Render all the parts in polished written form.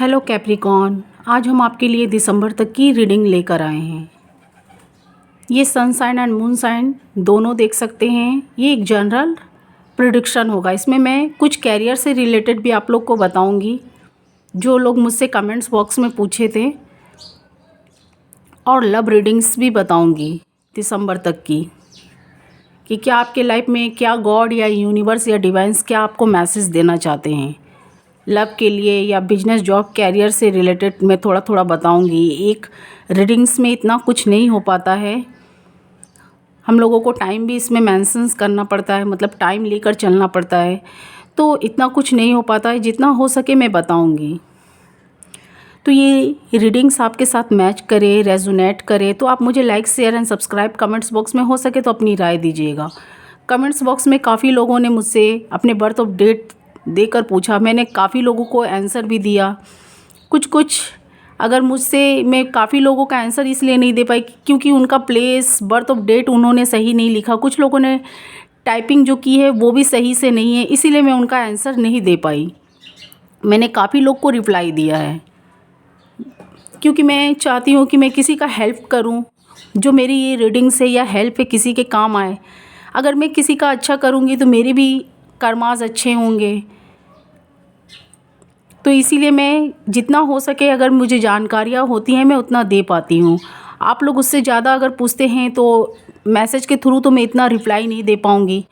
Hello Capricorn, आज हम आपके लिए दिसंबर तक की रीडिंग लेकर आए हैं। ये sun sign and moon sign दोनों देख सकते हैं। ये एक जनरल प्रेडिक्शन होगा। इसमें मैं कुछ कैरियर से रिलेटेड भी आप लोग को बताऊंगी, जो लोग मुझसे कमेंट्स बॉक्स में पूछे थे, और लव रीडिंग्स भी बताऊंगी दिसंबर तक की, कि क्या आपके लाइफ में, क्या गॉड या यूनिवर्स या डिवाइन्स क्या आपको मैसेज देना चाहते हैं लव के लिए या बिजनेस, जॉब, कैरियर से रिलेटेड। मैं थोड़ा थोड़ा बताऊंगी। एक रीडिंग्स में इतना कुछ नहीं हो पाता है, हम लोगों को टाइम भी इसमें मेंशंस करना पड़ता है, मतलब टाइम लेकर चलना पड़ता है, तो इतना कुछ नहीं हो पाता है। जितना हो सके मैं बताऊंगी। तो ये रीडिंग्स आपके साथ मैच करे, रेजोनेट करे, तो आप मुझे like, share and subscribe comments box में हो सके तो अपनी राय दीजिएगा। कमेंट्स बॉक्स में काफ़ी लोगों ने मुझसे अपने बर्थ ऑफ डेट देकर पूछा, मैंने काफ़ी लोगों को आंसर भी दिया। कुछ अगर मुझसे, मैं काफ़ी लोगों का आंसर इसलिए नहीं दे पाई क्योंकि उनका प्लेस, बर्थ ऑफ डेट उन्होंने सही नहीं लिखा। कुछ लोगों ने टाइपिंग जो की है वो भी सही से नहीं है, इसीलिए मैं उनका आंसर नहीं दे पाई। मैंने काफ़ी लोग को रिप्लाई दिया है क्योंकि मैं चाहती हूँ कि मैं किसी का हेल्प करूँ, जो मेरी ये रीडिंग से या हेल्प है किसी के काम आए। अगर मैं किसी का अच्छा करूँगी तो मेरे भी कर्मास अच्छे होंगे। तो इसीलिए मैं जितना हो सके, अगर मुझे जानकारियाँ होती हैं मैं उतना दे पाती हूँ। आप लोग उससे ज़्यादा अगर पूछते हैं तो मैसेज के थ्रू तो मैं इतना रिप्लाई नहीं दे पाऊँगी।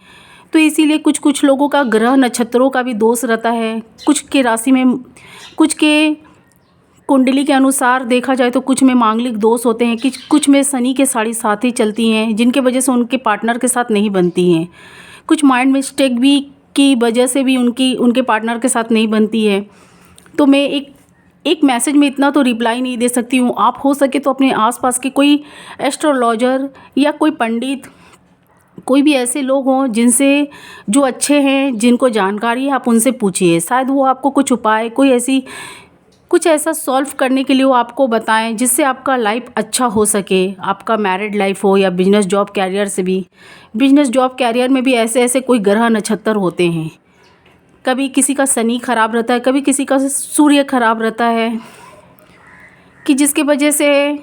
तो इसीलिए कुछ लोगों का ग्रह नक्षत्रों का भी दोष रहता है, कुछ के राशि में, कुछ के कुंडली के अनुसार देखा जाए तो कुछ में मांगलिक दोष होते हैं, कि कुछ में शनि के साढ़े साथ ही चलती हैं, जिनके वजह से उनके पार्टनर के साथ नहीं बनती हैं। कुछ माइंड मिस्टेक भी की वजह से भी उनके पार्टनर के साथ नहीं बनती है। तो मैं एक मैसेज में इतना तो रिप्लाई नहीं दे सकती हूँ। आप हो सके तो अपने आसपास के कोई एस्ट्रोलॉजर या कोई पंडित, कोई भी ऐसे लोग हों जिनसे, जो अच्छे हैं, जिनको जानकारी है, आप उनसे पूछिए। शायद वो आपको कुछ उपाय, कुछ ऐसा सॉल्व करने के लिए वो आपको बताएं, जिससे आपका लाइफ अच्छा हो सके। आपका मैरिड लाइफ हो या बिजनेस, जॉब, कैरियर से भी, बिजनेस, जॉब, कैरियर में भी ऐसे कोई ग्रह नक्षत्र होते हैं। कभी किसी का शनि खराब रहता है, कभी किसी का सूर्य खराब रहता है, कि जिसके वजह से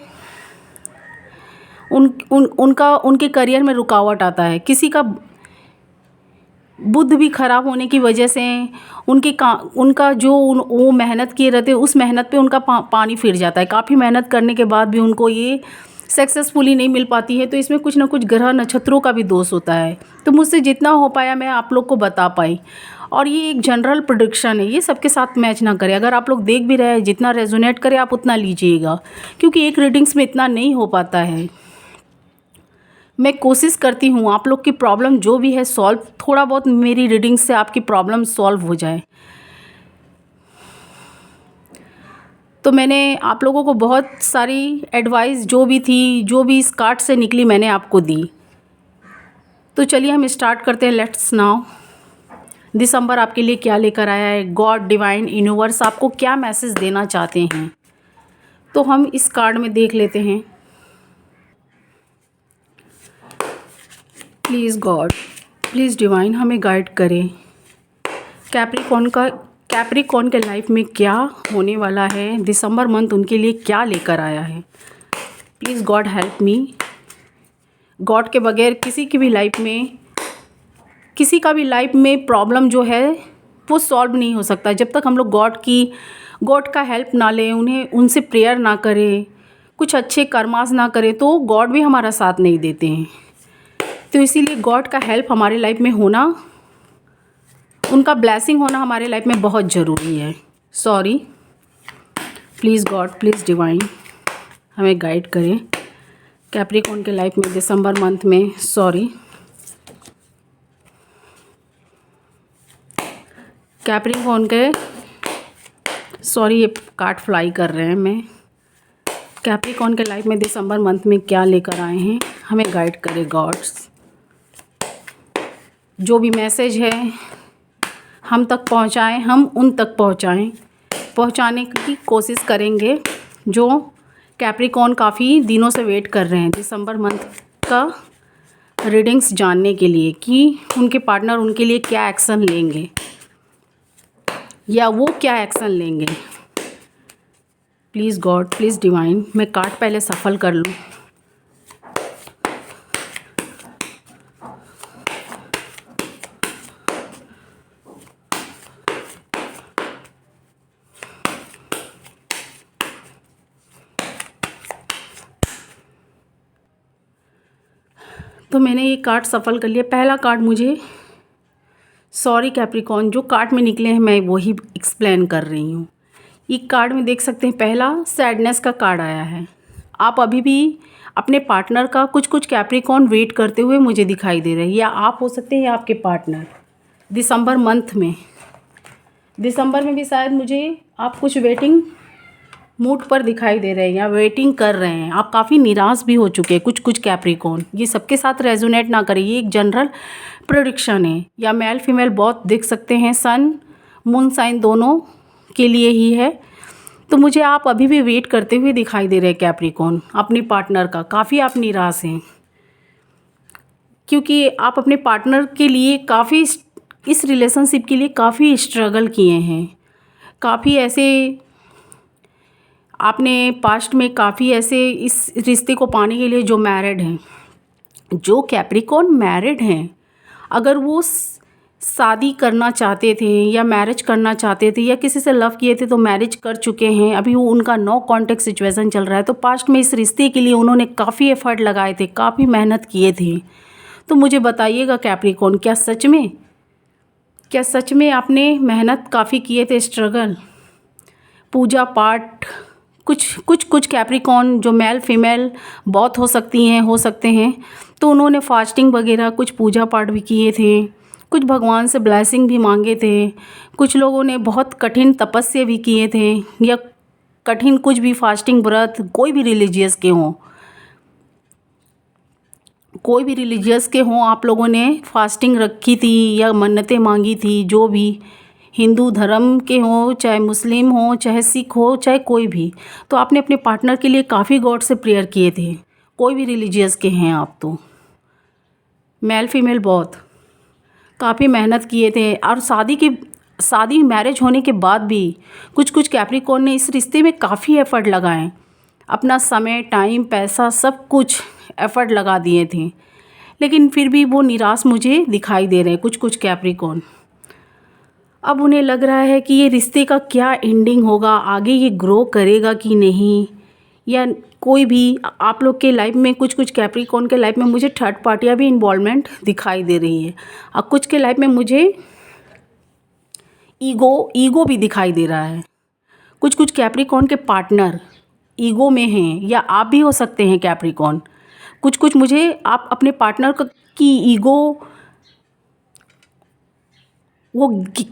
उनके करियर में रुकावट आता है। किसी का बुध भी खराब होने की वजह से उनका जो वो मेहनत किए रहते हैं, उस मेहनत पे उनका पानी फिर जाता है। काफ़ी मेहनत करने के बाद भी उनको ये सक्सेसफुली नहीं मिल पाती है। तो इसमें कुछ ना कुछ ग्रह नक्षत्रों का भी दोष होता है। तो मुझसे जितना हो पाया मैं आप लोग को बता पाई। और ये एक जनरल प्रेडिक्शन है, ये सबके साथ मैच ना करे। अगर आप लोग देख भी रहे हैं, जितना रेजोनेट करे आप उतना लीजिएगा, क्योंकि एक रीडिंग्स में इतना नहीं हो पाता है। मैं कोशिश करती हूँ आप लोग की प्रॉब्लम जो भी है सॉल्व, थोड़ा बहुत मेरी रीडिंग से आपकी प्रॉब्लम सॉल्व हो जाए। तो मैंने आप लोगों को बहुत सारी एडवाइस जो भी थी, जो भी इस कार्ड से निकली, मैंने आपको दी। तो चलिए हम स्टार्ट करते हैं। लेट्स नाउ, दिसंबर आपके लिए क्या लेकर आया है, गॉड, डिवाइन, यूनिवर्स आपको क्या मैसेज देना चाहते हैं, तो हम इस कार्ड में देख लेते हैं। प्लीज़ गॉड, प्लीज़ डिवाइन हमें गाइड करें। कैप्रिकॉर्न के लाइफ में क्या होने वाला है, दिसंबर मंथ उनके लिए क्या लेकर आया है। Please God help me. God के बगैर किसी की भी लाइफ में, किसी का भी लाइफ में प्रॉब्लम जो है वो सॉल्व नहीं हो सकता जब तक हम लोग गॉड का हेल्प ना लें, उनसे प्रेयर ना करें, कुछ अच्छे कर्मास ना करें, तो गॉड भी हमारा साथ नहीं देते हैं। तो इसीलिए गॉड का हेल्प हमारे लाइफ में होना, उनका ब्लेसिंग होना हमारे लाइफ में बहुत ज़रूरी है। Sorry, please God, please divine हमें गाइड करें कैप्रिकॉर्न के लाइफ में दिसंबर मंथ में। सॉरी, कैप्रिकॉर्न के, सॉरी ये कार्ड फ्लाई कर रहे हैं। मैं कैप्रिकॉर्न के लाइफ में दिसंबर मंथ में क्या लेकर आए हैं, हमें गाइड करें गॉड्स। जो भी मैसेज है हम तक पहुंचाएं, हम उन तक पहुंचाने की कोशिश करेंगे, जो कैप्रिकॉर्न काफ़ी दिनों से वेट कर रहे हैं दिसंबर मंथ का रीडिंग्स जानने के लिए, कि उनके पार्टनर उनके लिए क्या एक्शन लेंगे या वो क्या एक्शन लेंगे। प्लीज़ गॉड, प्लीज़ डिवाइन, मैं कार्ड पहले सफल कर लूँ। तो मैंने ये कार्ड सफल कर लिया। पहला कार्ड मुझे सॉरी कैप्रिकॉर्न, जो कार्ड में निकले हैं मैं वही एक्सप्लेन कर रही हूँ। ये कार्ड में देख सकते हैं, पहला सैडनेस का कार्ड आया है। आप अभी भी अपने पार्टनर का कुछ कैप्रिकॉर्न वेट करते हुए मुझे दिखाई दे रहे हैं, या आप हो सकते हैं या आपके पार्टनर। दिसंबर मंथ में, दिसंबर में भी शायद मुझे आप कुछ वेटिंग मूड पर दिखाई दे रहे हैं या वेटिंग कर रहे हैं। आप काफ़ी निराश भी हो चुके हैं कुछ कैप्रिकॉर्न। ये सबके साथ रेजोनेट ना करें, ये एक जनरल प्रेडिक्शन है, या मेल फीमेल बहुत देख सकते हैं, सन मून साइन दोनों के लिए ही है। तो मुझे आप अभी भी वेट करते हुए दिखाई दे रहे हैं कैप्रिकॉर्न अपने पार्टनर का। काफ़ी आप निराश हैं क्योंकि आप अपने पार्टनर के लिए काफ़ी, इस रिलेशनशिप के लिए काफ़ी स्ट्रगल किए हैं। काफ़ी ऐसे आपने पास्ट में काफ़ी ऐसे इस रिश्ते को पाने के लिए, जो मैरिड हैं, जो कैप्रिकॉर्न मैरिड हैं, अगर वो शादी करना चाहते थे या मैरिज करना चाहते थे या किसी से लव किए थे तो मैरिज कर चुके हैं, अभी वो उनका नो कॉन्टेक्ट सिचुएशन चल रहा है, तो पास्ट में इस रिश्ते के लिए उन्होंने काफ़ी एफर्ट लगाए थे, काफ़ी मेहनत किए थे। तो मुझे बताइएगा कैप्रिकॉर्न, क्या सच में आपने मेहनत काफ़ी किए थे, स्ट्रगल, पूजा पाठ, कुछ कैप्रिकॉर्न जो मेल फीमेल बहुत हो सकते हैं, तो उन्होंने फास्टिंग वगैरह, कुछ पूजा पाठ भी किए थे, कुछ भगवान से ब्लेसिंग भी मांगे थे, कुछ लोगों ने बहुत कठिन तपस्या भी किए थे, या कठिन कुछ भी फास्टिंग व्रत, कोई भी रिलीजियस के हों, आप लोगों ने फास्टिंग रखी थी या मन्नतें मांगी थी, जो भी हिंदू धर्म के हों, चाहे मुस्लिम हो, चाहे सिख हो, चाहे कोई भी, तो आपने अपने पार्टनर के लिए काफ़ी गॉड से प्रेयर किए थे। कोई भी रिलीजियस के हैं आप, तो मेल फीमेल बहुत काफ़ी मेहनत किए थे। और शादी मैरिज होने के बाद भी कुछ कैप्रिकॉर्न ने इस रिश्ते में काफ़ी एफ़र्ट लगाए, अपना समय, टाइम, पैसा, सब कुछ एफ़र्ट लगा दिए थे, लेकिन फिर भी वो निराश मुझे दिखाई दे रहे हैं कुछ कैप्रिकॉर्न। अब उन्हें लग रहा है कि ये रिश्ते का क्या एंडिंग होगा, आगे ये ग्रो करेगा कि नहीं, या कोई भी आप लोग के लाइफ में, कुछ कैप्रिकॉर्न के लाइफ में मुझे थर्ड पार्टियाँ भी इन्वॉल्वमेंट दिखाई दे रही है, और कुछ के लाइफ में मुझे ईगो भी दिखाई दे रहा है। कुछ कैप्रिकॉर्न के पार्टनर ईगो में हैं, या आप भी हो सकते हैं कैप्रिकॉर्न। कुछ मुझे आप अपने पार्टनर की ईगो, वो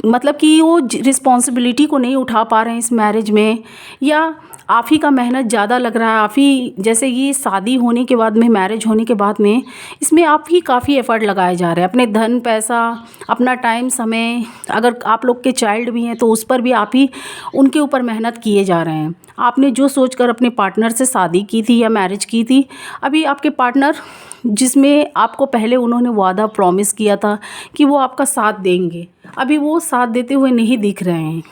मतलब कि वो रिस्पॉन्सिबिलिटी को नहीं उठा पा रहे हैं इस मैरिज में, या आप ही का मेहनत ज़्यादा लग रहा है, आप ही, जैसे ये शादी होने के बाद में, मैरिज होने के बाद में, इसमें आप ही काफ़ी एफ़र्ट लगाए जा रहे हैं, अपने धन, पैसा, अपना टाइम, समय, अगर आप लोग के चाइल्ड भी हैं तो उस पर भी आप ही उनके ऊपर मेहनत किए जा रहे हैं। आपने जो सोचकर अपने पार्टनर से शादी की थी या मैरिज की थी, अभी आपके पार्टनर, जिसमें आपको पहले उन्होंने वादा प्रॉमिस किया था कि वो आपका साथ देंगे, अभी वो साथ देते हुए नहीं दिख रहे हैं।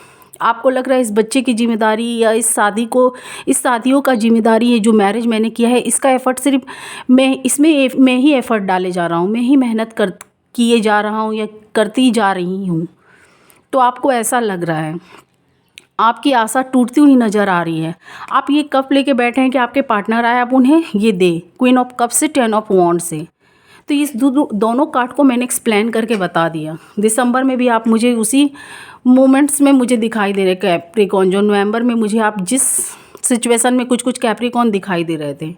आपको लग रहा है इस बच्चे की जिम्मेदारी, या इस शादियों का जिम्मेदारी है, जो मैरिज मैंने किया है, इसका एफ़र्ट सिर्फ मैं ही एफ़र्ट डाले जा रहा हूँ, मैं ही मेहनत किए जा रहा हूँ या करती जा रही हूँ। तो आपको ऐसा लग रहा है, आपकी आशा टूटती हुई नज़र आ रही है। आप ये कप लेके बैठे हैं कि आपके पार्टनर आए, आप उन्हें ये दे, क्वीन ऑफ कप से, 10 ऑफ वॉन्ड से। तो इस दोनों कार्ड को मैंने एक्सप्लेन करके बता दिया। दिसंबर में भी आप मुझे उसी मोमेंट्स में मुझे दिखाई दे रहे कैप्रिकॉर्न, जो नवंबर में मुझे आप जिस सिचुएशन में कुछ कैप्रिकॉर्न दिखाई दे रहे थे,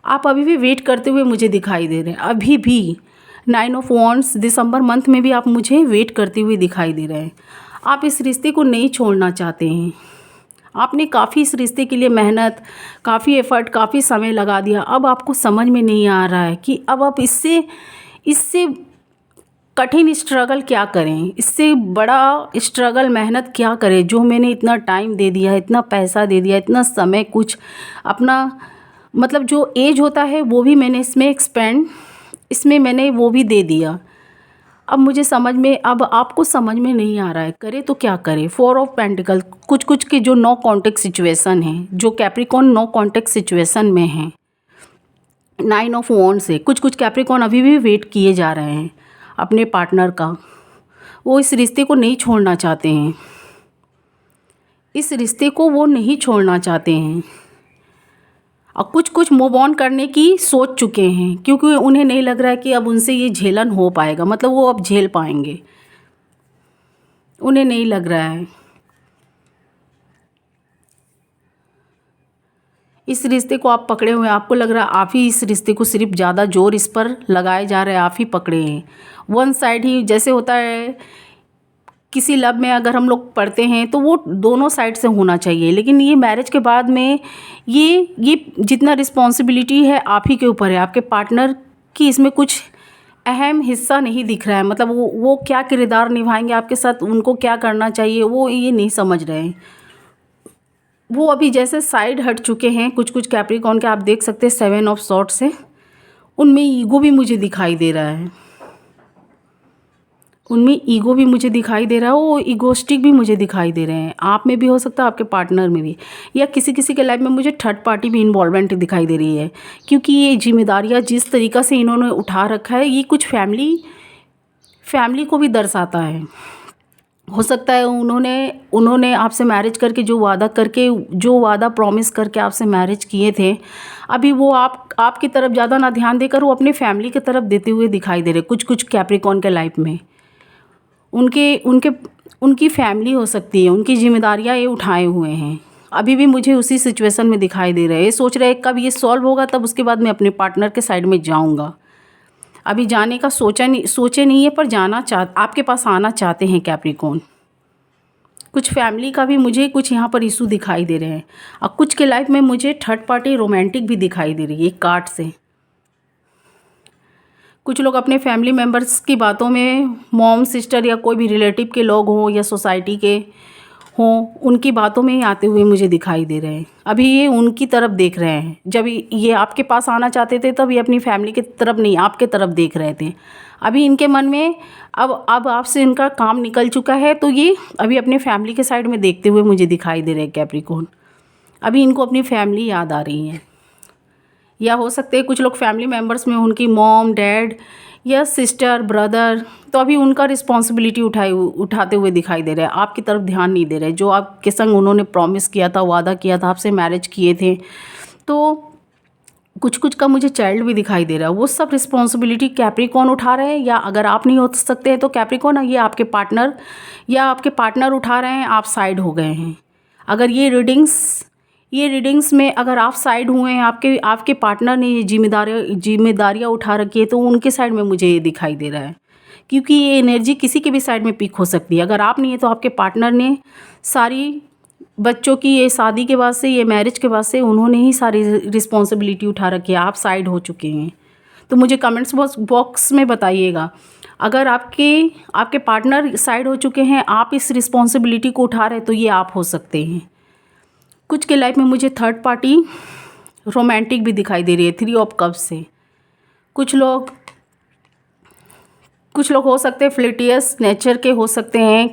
आप अभी भी वेट करते हुए मुझे दिखाई दे रहे हैं। अभी भी 9 ऑफ वॉन्ड्स, दिसंबर मंथ में भी आप मुझे वेट करते हुए दिखाई दे रहे हैं। आप इस रिश्ते को नहीं छोड़ना चाहते हैं। आपने काफ़ी इस रिश्ते के लिए मेहनत, काफ़ी एफ़र्ट, काफ़ी समय लगा दिया। अब आपको समझ में नहीं आ रहा है कि अब आप इससे कठिन स्ट्रगल क्या करें, इससे बड़ा स्ट्रगल, मेहनत क्या करें, जो मैंने इतना टाइम दे दिया, इतना पैसा दे दिया, इतना समय, कुछ अपना, मतलब जो एज होता है वो भी मैंने इसमें मैंने वो भी दे दिया। अब मुझे समझ में, अब आपको समझ में नहीं आ रहा है करे तो क्या करे। 4 ऑफ पेंटिकल, कुछ कुछ के जो नो कॉन्टेक्ट सिचुएशन है, जो कैप्रिकॉन नो कॉन्टेक्ट सिचुएशन में है। 9 ऑफ वॉन्ड्स से कुछ कुछ कैप्रिकॉन अभी भी वेट किए जा रहे हैं अपने पार्टनर का। वो इस रिश्ते को नहीं छोड़ना चाहते हैं, इस रिश्ते को वो नहीं छोड़ना चाहते हैं, और कुछ कुछ मूव ऑन करने की सोच चुके हैं, क्योंकि उन्हें नहीं लग रहा है कि अब उनसे ये झेलन हो पाएगा, मतलब वो अब झेल पाएंगे, उन्हें नहीं लग रहा है। इस रिश्ते को आप पकड़े हुए हैं, आपको लग रहा है आप ही इस रिश्ते को, सिर्फ ज़्यादा जोर इस पर लगाए जा रहे हैं, आप ही पकड़े हैं। वन साइड ही, जैसे होता है किसी लव में अगर हम लोग पढ़ते हैं तो वो दोनों साइड से होना चाहिए, लेकिन ये मैरिज के बाद में ये जितना रिस्पॉन्सिबिलिटी है आप ही के ऊपर है। आपके पार्टनर की इसमें कुछ अहम हिस्सा नहीं दिख रहा है, मतलब वो क्या किरदार निभाएंगे आपके साथ, उनको क्या करना चाहिए, वो ये नहीं समझ रहे हैं। वो अभी जैसे साइड हट चुके हैं कुछ कुछ कैप्रिकॉन के, आप देख सकते हैं 7 ऑफ सॉर्ड्स से, उनमें ईगो भी मुझे दिखाई दे रहा है, उनमें ईगो भी मुझे दिखाई दे रहा है, वो ईगोस्टिक भी मुझे दिखाई दे रहे हैं। आप में भी हो सकता है, आपके पार्टनर में भी, या किसी किसी के लाइफ में मुझे थर्ड पार्टी भी इन्वॉल्वमेंट दिखाई दे रही है, क्योंकि ये जिम्मेदारियाँ जिस तरीक़ा से इन्होंने उठा रखा है, ये कुछ फैमिली को भी दर्शाता है। हो सकता है उन्होंने आपसे मैरिज करके जो वादा प्रॉमिस करके आपसे मैरिज किए थे, अभी वो आपकी तरफ ज़्यादा ना ध्यान देकर वो अपनी फैमिली की तरफ देते हुए दिखाई दे रहे कुछ कुछ कैप्रिकॉन के लाइफ में। उनकी फैमिली हो सकती है, उनकी जिम्मेदारियाँ ये उठाए हुए हैं, अभी भी मुझे उसी सिचुएशन में दिखाई दे रहे हैं। ये सोच रहे हैं कब ये सॉल्व होगा तब उसके बाद मैं अपने पार्टनर के साइड में जाऊँगा। अभी जाने का सोचे नहीं है, पर आपके पास आना चाहते हैं कैप्रिकॉन। कुछ फैमिली का भी मुझे कुछ यहाँ पर इशू दिखाई दे रहे हैं, और कुछ के लाइफ में मुझे थर्ड पार्टी रोमांटिक भी दिखाई दे रही है कार्ड से। कुछ लोग अपने फैमिली मेम्बर्स की बातों में, मॉम सिस्टर या कोई भी रिलेटिव के लोग हों या सोसाइटी के हों, उनकी बातों में ही आते हुए मुझे दिखाई दे रहे हैं। अभी ये उनकी तरफ देख रहे हैं, जब ये आपके पास आना चाहते थे तब ये अपनी फैमिली की तरफ नहीं, आपके तरफ देख रहे थे। अभी इनके मन में अब आपसे इनका काम निकल चुका है, तो ये अभी अपने फैमिली के साइड में देखते हुए मुझे दिखाई दे रहे हैं कैप्रिकॉन। अभी इनको अपनी फैमिली याद आ रही है, या हो सकते हैं कुछ लोग फैमिली मेम्बर्स में उनकी मॉम डैड या सिस्टर ब्रदर, तो अभी उनका रिस्पॉन्सिबिलिटी उठाते हुए दिखाई दे रहे हैं, आपकी तरफ ध्यान नहीं दे रहे। जो आपके संग उन्होंने प्रॉमिस किया था, वादा किया था, आपसे मैरिज किए थे, तो कुछ कुछ का मुझे चाइल्ड भी दिखाई दे रहा है। वो सब रिस्पॉन्सिबिलिटी कैप्रिकॉन उठा रहे हैं, या अगर आप नहीं हो सकते हैं तो कैप्रिकॉन, ये आपके पार्टनर उठा रहे हैं, आप साइड हो गए हैं। अगर ये रीडिंग्स में अगर आप साइड हुए हैं, आपके पार्टनर ने ये जिम्मेदारियाँ उठा रखी है, तो उनके साइड में मुझे ये दिखाई दे रहा है, क्योंकि ये एनर्जी किसी के भी साइड में पिक हो सकती है। अगर आप नहीं है तो आपके पार्टनर ने सारी बच्चों की, ये शादी के बाद से, ये मैरिज के बाद से उन्होंने ही सारी रिस्पॉन्सिबिलिटी उठा रखी है, आप साइड हो चुके हैं। तो मुझे कमेंट्स बॉक्स में बताइएगा, अगर आपके पार्टनर साइड हो चुके हैं, आप इस रिस्पॉन्सिबिलिटी को उठा रहे हैं, तो ये आप हो सकते हैं। कुछ के लाइफ में मुझे थर्ड पार्टी रोमांटिक भी दिखाई दे रही है 3 ऑफ कप्स से। कुछ लोग हो सकते हैं फ्लिर्टियस नेचर के हो सकते हैं,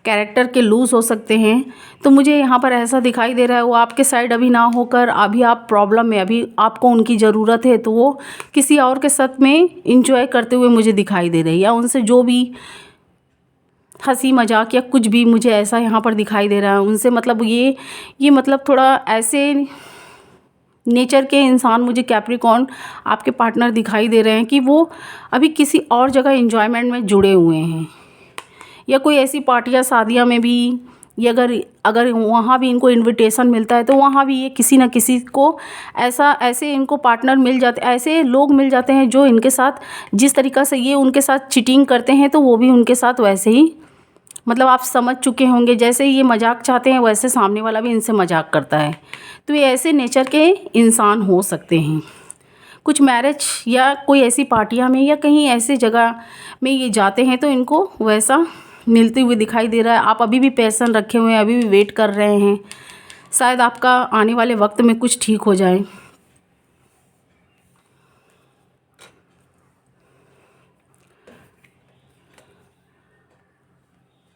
कैरेक्टर के लूज़ हो सकते हैं। तो मुझे यहाँ पर ऐसा दिखाई दे रहा है वो आपके साइड अभी ना होकर, अभी आप प्रॉब्लम में, अभी आपको उनकी ज़रूरत है, तो वो किसी और के साथ में इंजॉय करते हुए मुझे दिखाई दे रही है, या उनसे जो भी हंसी मजाक या कुछ भी मुझे ऐसा यहाँ पर दिखाई दे रहा है उनसे, मतलब ये मतलब थोड़ा ऐसे नेचर के इंसान मुझे कैप्रिकॉन आपके पार्टनर दिखाई दे रहे हैं कि वो अभी किसी और जगह एंजॉयमेंट में जुड़े हुए हैं, या कोई ऐसी पार्टियाँ शादियाँ में भी, या अगर वहाँ भी इनको इनविटेशन मिलता है तो वहाँ भी ये किसी न किसी को ऐसे इनको पार्टनर मिल जाते, ऐसे लोग मिल जाते हैं जो इनके साथ, जिस तरीक़ा से ये उनके साथ चीटिंग करते हैं, तो वो भी उनके साथ वैसे ही, मतलब आप समझ चुके होंगे, जैसे ये मजाक चाहते हैं वैसे सामने वाला भी इनसे मजाक करता है। तो ये ऐसे नेचर के इंसान हो सकते हैं। कुछ मैरिज या कोई ऐसी पार्टियाँ में या कहीं ऐसी जगह में ये जाते हैं तो इनको वैसा मिलते हुए दिखाई दे रहा है। आप अभी भी पैशन रखे हुए हैं, अभी भी वेट कर रहे हैं, शायद आपका आने वाले वक्त में कुछ ठीक हो जाए।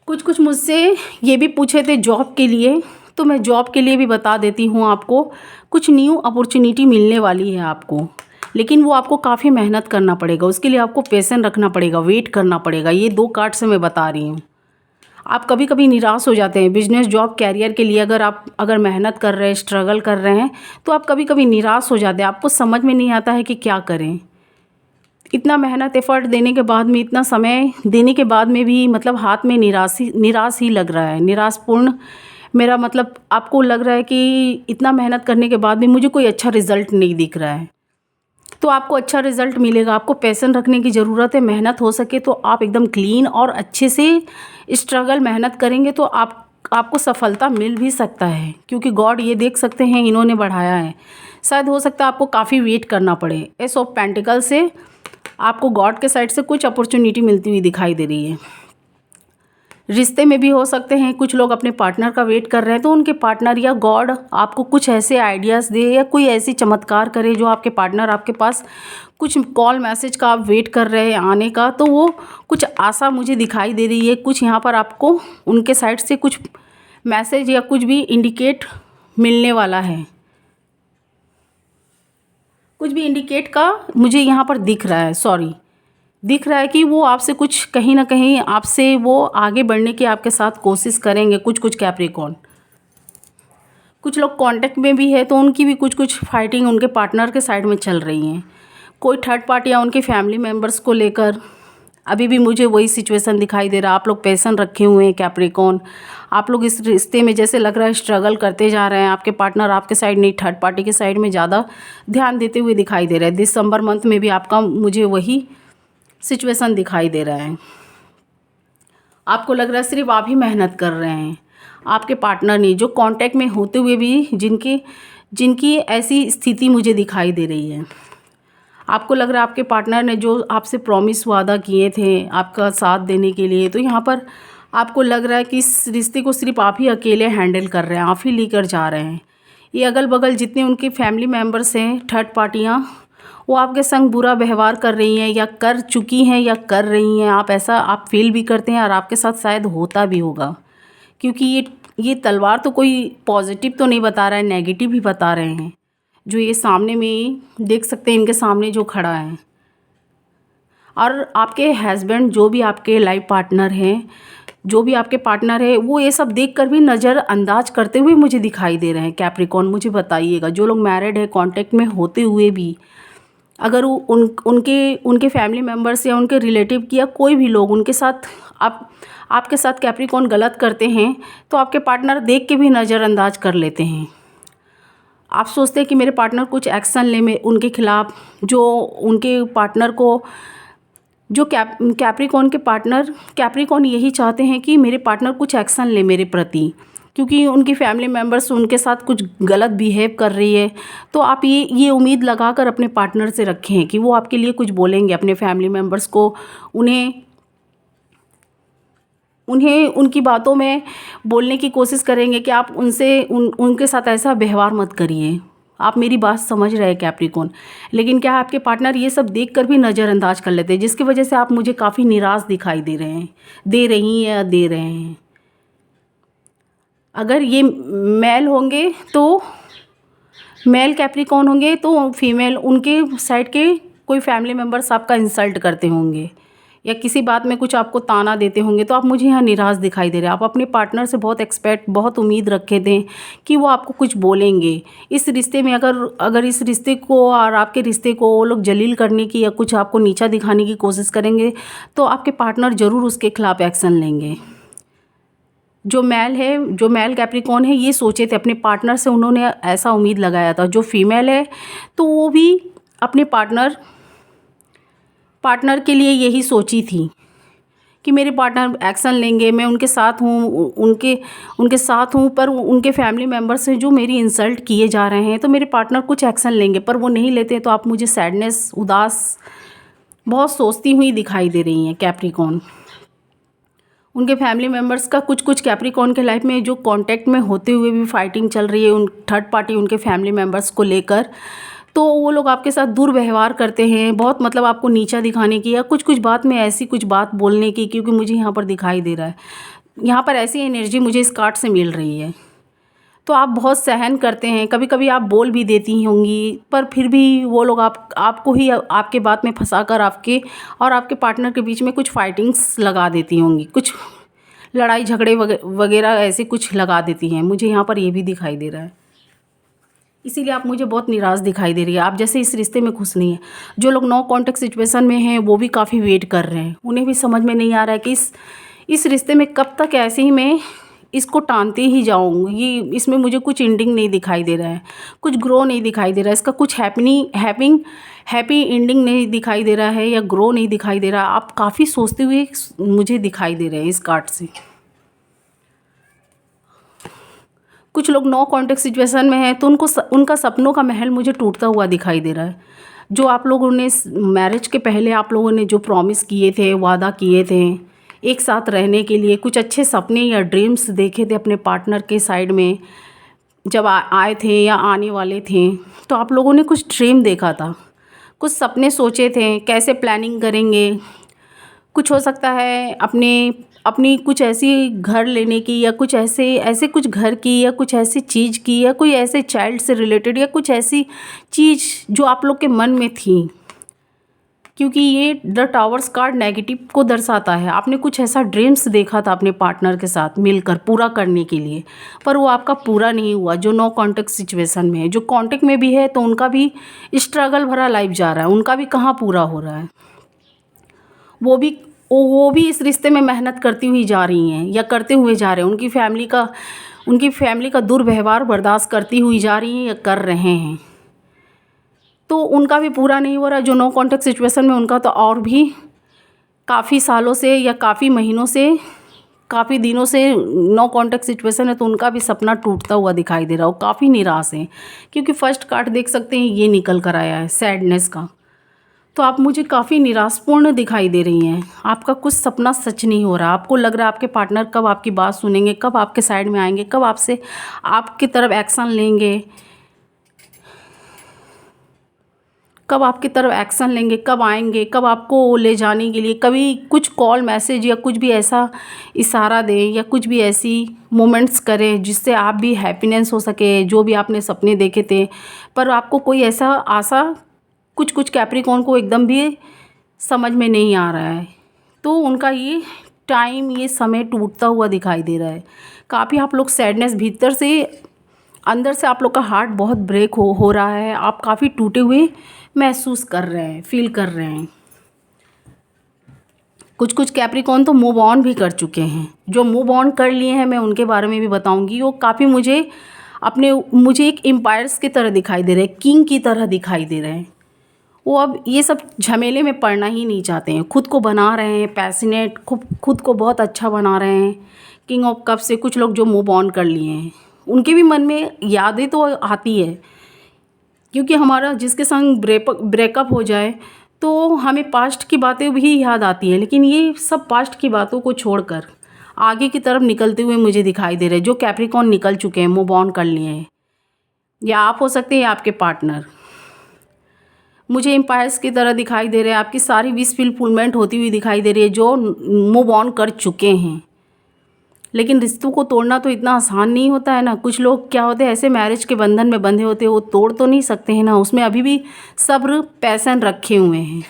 कुछ कुछ मुझसे ये भी पूछे थे जॉब के लिए, तो मैं जॉब के लिए भी बता देती हूँ आपको। कुछ न्यू अपॉर्चुनिटी मिलने वाली है आपको, लेकिन वो आपको काफ़ी मेहनत करना पड़ेगा, उसके लिए आपको पेशेंस रखना पड़ेगा, वेट करना पड़ेगा। ये 2 कार्ड से मैं बता रही हूँ। आप कभी कभी निराश हो जाते हैं बिजनेस, जॉब, कैरियर के लिए। अगर मेहनत कर रहे हैं, स्ट्रगल कर रहे हैं, तो आप कभी कभी निराश हो जाते हैं। आपको समझ में नहीं आता है कि क्या करें। इतना मेहनत एफ़र्ट देने के बाद में, इतना समय देने के बाद में भी मतलब हाथ में निराश ही लग रहा है, निराशपूर्ण। मेरा मतलब आपको लग रहा है कि इतना मेहनत करने के बाद भी मुझे कोई अच्छा रिज़ल्ट नहीं दिख रहा है। तो आपको अच्छा रिज़ल्ट मिलेगा। आपको पैशन रखने की ज़रूरत है। मेहनत हो सके तो आप एकदम क्लीन और अच्छे से स्ट्रगल मेहनत करेंगे तो आपको सफलता मिल भी सकता है, क्योंकि गॉड ये देख सकते हैं, इन्होंने बढ़ाया है। शायद हो सकता है आपको काफ़ी वेट करना पड़े। एस ऑफ पेंटिकल से आपको गॉड के साइड से कुछ अपॉर्चुनिटी मिलती हुई दिखाई दे रही है। रिश्ते में भी हो सकते हैं, कुछ लोग अपने पार्टनर का वेट कर रहे हैं, तो उनके पार्टनर या गॉड आपको कुछ ऐसे आइडियाज़ दे या कोई ऐसी चमत्कार करे जो आपके पार्टनर आपके पास कुछ कॉल मैसेज का आप वेट कर रहे हैं आने का, तो वो कुछ आशा मुझे दिखाई दे रही है। कुछ यहाँ पर आपको उनके साइड से कुछ मैसेज या कुछ भी इंडिकेट मिलने वाला है। कुछ भी इंडिकेट का मुझे यहाँ पर दिख रहा है कि वो आपसे कुछ कहीं ना कहीं आपसे वो आगे बढ़ने की आपके साथ कोशिश करेंगे। कुछ कैप्रिकॉर्न, कुछ लोग कांटेक्ट में भी है, तो उनकी भी कुछ फाइटिंग उनके पार्टनर के साइड में चल रही हैं। कोई थर्ड पार्टी या उनके फैमिली मेम्बर्स को लेकर अभी भी मुझे वही सिचुएशन दिखाई दे रहा है। आप लोग पैशन रखे हुए हैं कैप्रिकॉर्न। आप लोग इस रिश्ते में जैसे लग रहा है स्ट्रगल करते जा रहे हैं। आपके पार्टनर आपके साइड नहीं, थर्ड पार्टी के साइड में ज़्यादा ध्यान देते हुए दिखाई दे रहा है। दिसंबर मंथ में भी आपका मुझे वही सिचुएशन दिखाई दे रहा है। आपको लग रहा है सिर्फ आप ही मेहनत कर रहे हैं, आपके पार्टनर नहीं। जो कांटेक्ट में होते हुए भी जिनकी ऐसी स्थिति मुझे दिखाई दे रही है। आपको लग रहा है आपके पार्टनर ने जो आपसे प्रॉमिस वादा किए थे आपका साथ देने के लिए, तो यहाँ पर आपको लग रहा है कि इस रिश्ते को सिर्फ आप ही अकेले हैंडल कर रहे हैं, आप ही लेकर जा रहे हैं। ये अगल बगल जितने उनके फैमिली मेम्बर्स हैं, थर्ड पार्टियाँ, वो आपके संग बुरा व्यवहार कर रही हैं या कर चुकी हैं या कर रही हैं। आप फील भी करते हैं और आपके साथ शायद होता भी होगा, क्योंकि ये तलवार तो कोई पॉजिटिव तो नहीं बता रहा है, नेगेटिव ही बता रहे हैं। जो ये सामने में देख सकते हैं, इनके सामने जो खड़ा है, और आपके हस्बैंड जो भी आपके लाइफ पार्टनर हैं, जो भी आपके पार्टनर है, वो ये सब देखकर भी नज़रअंदाज करते हुए मुझे दिखाई दे रहे हैं। कैप्रिकॉर्न, मुझे बताइएगा, जो लोग मैरिड है, कांटेक्ट में होते हुए भी अगर उनके फैमिली मेम्बर्स या उनके रिलेटिव या कोई भी लोग उनके साथ आपके साथ कैप्रिकॉर्न गलत करते हैं, तो आपके पार्टनर देख के भी नज़रअंदाज कर लेते हैं। आप सोचते हैं कि मेरे पार्टनर कुछ एक्शन ले में उनके खिलाफ, जो उनके पार्टनर को जो कैप्रिकॉर्न यही चाहते हैं कि मेरे पार्टनर कुछ एक्शन ले मेरे प्रति, क्योंकि उनकी फैमिली मेम्बर्स उनके साथ कुछ गलत बिहेव कर रही है। तो आप ये उम्मीद लगाकर अपने पार्टनर से रखें कि वो आपके लिए कुछ बोलेंगे। अपने फैमिली मेम्बर्स को उन्हें उनकी बातों में बोलने की कोशिश करेंगे कि आप उनके साथ ऐसा व्यवहार मत करिए। आप मेरी बात समझ रहे हैं कैप्रिकॉर्न, लेकिन क्या आपके पार्टनर ये सब देखकर भी नज़रअंदाज कर लेते हैं, जिसकी वजह से आप मुझे काफ़ी निराश दिखाई दे रहे हैं। अगर ये मेल होंगे तो मेल कैप्रिकॉर्न होंगे, तो फीमेल उनके साइड के कोई फैमिली मेम्बर्स आपका इंसल्ट करते होंगे या किसी बात में कुछ आपको ताना देते होंगे, तो आप मुझे यहाँ निराश दिखाई दे रहे हैं। आप अपने पार्टनर से बहुत उम्मीद रखे थे कि वो आपको कुछ बोलेंगे इस रिश्ते में। अगर इस रिश्ते को और आपके रिश्ते को वो लोग जलील करने की या कुछ आपको नीचा दिखाने की कोशिश करेंगे, तो आपके पार्टनर ज़रूर उसके खिलाफ एक्शन लेंगे। जो मेल कैप्रिकॉर्न है, ये सोचे थे अपने पार्टनर से, उन्होंने ऐसा उम्मीद लगाया था। जो फीमेल है, तो वो भी अपने पार्टनर के लिए यही सोची थी कि मेरे पार्टनर एक्शन लेंगे, मैं उनके साथ हूँ, उनके साथ हूँ, पर उनके फैमिली मेम्बर्स से जो मेरी इंसल्ट किए जा रहे हैं, तो मेरे पार्टनर कुछ एक्शन लेंगे, पर वो नहीं लेते। तो आप मुझे सैडनेस, उदास, बहुत सोचती हुई दिखाई दे रही हैं कैप्रिकॉर्न। उनके फैमिली मेम्बर्स का कुछ कैप्रिकॉर्न के लाइफ में जो कांटेक्ट में होते हुए भी फाइटिंग चल रही है उन थर्ड पार्टी उनके फैमिली मेम्बर्स को लेकर, तो वो लोग आपके साथ दुर्व्यवहार करते हैं, बहुत मतलब आपको नीचा दिखाने की या कुछ बात में ऐसी कुछ बात बोलने की, क्योंकि मुझे यहाँ पर दिखाई दे रहा है यहाँ पर ऐसी एनर्जी मुझे इस कार्ड से मिल रही है। तो आप बहुत सहन करते हैं, कभी कभी आप बोल भी देती होंगी, पर फिर भी वो लोग आपको ही आपके बात में फंसा कर आपके और आपके पार्टनर के बीच में कुछ फाइटिंग्स लगा देती होंगी, कुछ लड़ाई झगड़े वगैरह ऐसे कुछ लगा देती हैं। मुझे यहाँ पर ये भी दिखाई दे रहा है, इसीलिए आप मुझे बहुत निराश दिखाई दे रही है। आप जैसे इस रिश्ते में खुश नहीं है। जो लोग नो कॉन्टेक्ट सिचुएशन में हैं वो भी काफ़ी वेट कर रहे हैं। उन्हें भी समझ में नहीं आ रहा है कि इस रिश्ते में कब तक ऐसे ही मैं इसको टानते ही जाऊँगी। ये इसमें मुझे कुछ एंडिंग नहीं दिखाई दे रहा है, कुछ ग्रो नहीं दिखाई दे रहा है, इसका कुछ हैप्पी एंडिंग नहीं दिखाई दे रहा है या ग्रो नहीं दिखाई दे रहा। आप काफ़ी सोचते हुए मुझे दिखाई दे रहे हैं इस कार्ड से। कुछ लोग नो कॉन्टेक्ट सिचुएशन में हैं तो उनका सपनों का महल मुझे टूटता हुआ दिखाई दे रहा है। जो आप लोगों ने मैरिज के पहले आप लोगों ने जो प्रॉमिस किए थे, वादा किए थे एक साथ रहने के लिए, कुछ अच्छे सपने या ड्रीम्स देखे थे अपने पार्टनर के साइड में जब आए थे या आने वाले थे, तो आप लोगों ने कुछ ड्रीम देखा था, कुछ सपने सोचे थे कैसे प्लानिंग करेंगे। कुछ हो सकता है अपनी कुछ ऐसी घर लेने की या कुछ ऐसे कुछ घर की या कुछ ऐसी चीज़ की या कोई ऐसे चाइल्ड से रिलेटेड या कुछ ऐसी चीज़ जो आप लोग के मन में थी, क्योंकि ये द टावर्स कार्ड नेगेटिव को दर्शाता है। आपने कुछ ऐसा ड्रीम्स देखा था अपने पार्टनर के साथ मिलकर पूरा करने के लिए, पर वो आपका पूरा नहीं हुआ। जो नो कॉन्टेक्ट सिचुएशन में है, जो कॉन्टेक्ट में भी है तो उनका भी स्ट्रगल भरा लाइफ जा रहा है, उनका भी कहाँ पूरा हो रहा है। वो भी इस रिश्ते में मेहनत करती हुई जा रही हैं या करते हुए जा रहे हैं। उनकी फैमिली का दुर्व्यवहार बर्दाश्त करती हुई जा रही हैं या कर रहे हैं, तो उनका भी पूरा नहीं हो रहा। जो नो कॉन्टेक्ट सिचुएशन में उनका तो और भी काफ़ी सालों से या काफ़ी महीनों से काफ़ी दिनों से नो कॉन्टेक्ट सिचुएशन है, तो उनका भी सपना टूटता हुआ दिखाई दे रहा है। वो काफ़ी निराश हैं, क्योंकि फर्स्ट कार्ड देख सकते हैं ये निकल कर आया है सैडनेस का। तो आप मुझे काफ़ी निराशपूर्ण दिखाई दे रही हैं। आपका कुछ सपना सच नहीं हो रहा। आपको लग रहा है आपके पार्टनर कब आपकी बात सुनेंगे, कब आपके साइड में आएंगे, कब आपकी तरफ एक्शन लेंगे, कब आएंगे, कब आपको ले जाने के लिए, कभी कुछ कॉल मैसेज या कुछ भी ऐसा इशारा दें या कुछ भी ऐसी मोमेंट्स करें जिससे आप भी हैप्पीनेस हो सके, जो भी आपने सपने देखे थे। पर आपको कोई ऐसा आशा कुछ कैप्रिकॉर्न को एकदम भी समझ में नहीं आ रहा है, तो उनका ये समय टूटता हुआ दिखाई दे रहा है। काफ़ी आप लोग सैडनेस भीतर से अंदर से आप लोग का हार्ट बहुत ब्रेक हो रहा है। आप काफ़ी टूटे हुए महसूस कर रहे हैं, फील कर रहे हैं। कुछ कैप्रिकॉर्न तो मूव ऑन भी कर चुके हैं। जो मूव ऑन कर लिए हैं मैं उनके बारे में भी बताऊंगी। वो काफ़ी मुझे एक एम्पायर्स की तरह दिखाई दे रहे हैं, किंग की तरह दिखाई दे रहे हैं। वो अब ये सब झमेले में पड़ना ही नहीं चाहते हैं, खुद को बना रहे हैं पैशनेट, खुद को बहुत अच्छा बना रहे हैं। किंग ऑफ कप से कुछ लोग जो मूव ऑन कर लिए हैं, उनके भी मन में यादें तो आती है, क्योंकि हमारा जिसके संग ब्रेकअप हो जाए तो हमें पास्ट की बातें भी याद आती हैं, लेकिन ये सब पास्ट की बातों को छोड़कर आगे की तरफ निकलते हुए मुझे दिखाई दे रहे हैं। जो कैप्रिकॉर्न निकल चुके हैं, मूव ऑन कर लिए हैं, या आप हो सकते हैं या आपके पार्टनर। मुझे एम्पायर्स की तरह दिखाई दे रहे हैं। आपकी सारी विश फुलफिलमेंट होती हुई दिखाई दे रही है, जो मूव ऑन कर चुके हैं। लेकिन रिश्तों को तोड़ना तो इतना आसान नहीं होता है ना। कुछ लोग क्या होते हैं, ऐसे मैरिज के बंधन में बंधे होते हैं, वो तोड़ तो नहीं सकते हैं ना, उसमें अभी भी सब्र पैसन रखे हुए हैं।